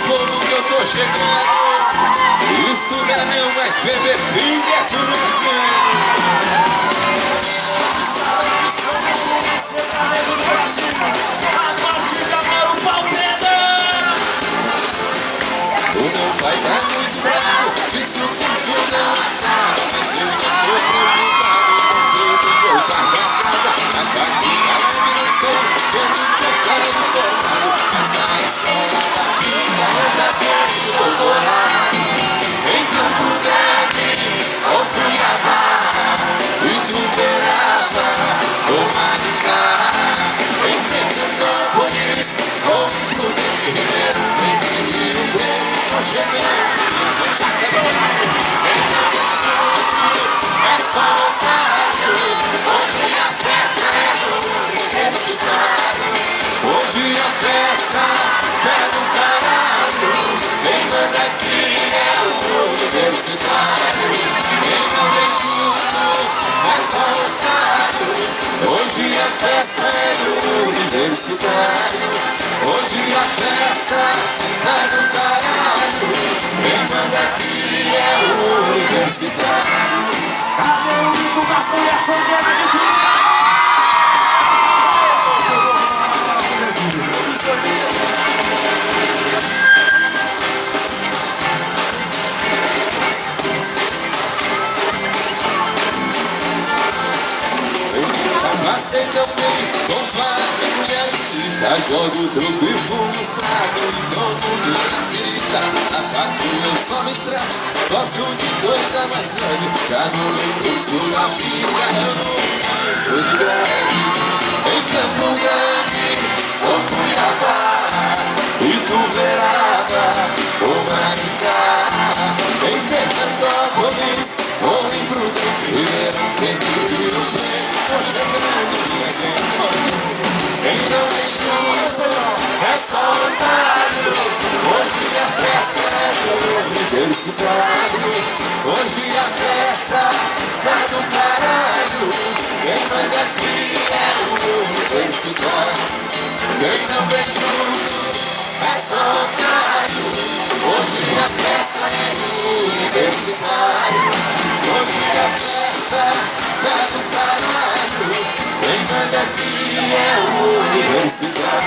como que eu tô chegando. Estuda não, mas beber pinga é tudo você tá nego no Brasil. A partir de agora o pau pega. O meu pai tá muito bravo, diz que o curso não acaba. Mas eu já tô preocupado, você me voltar pra casa. A partir da iluminação, eu nunca saio formado. Mas na escola da vida eu já tenho doutorado. Em Campo Grande, ou Cuiabá, Ituverava, ou Maricá. Em Tecnópolis, ou em Prudente Ribeiro, entre Rio Preto, tô chegando. É só otário, onde a festa é do universitário. Hoje a festa é do caralho. Quem manda aqui é o universitário. Quem não vem junto é só otário. Hoje a festa é do universitário. Hoje a festa é do caralho. Quem manda aqui é o universitário. Cadê o grito das mulheres solteiras de tudo? Passei também com várias mulheres. Já jogo troco e fumo estrago. E todo mundo grita. Na facu eu só me estresso. Gosto de coisa mais leve. Já no meu curso na vida eu não tô de greve. Em Campo Grande, ou Cuiabá, Ituverava, ou Maricá. Em Tecnópolis, ou em Prudente Ribeiro, entre Rio Preto, tô chegando. Quem não vem junto é só otário. Hoje a festa é do universitário. Hoje a festa é do caralho. Quem manda aqui é o universitário. Quem não vem junto é só otário. Hoje a festa é do universitário. Hoje a festa é do caralho. Quem manda aqui é o universitário.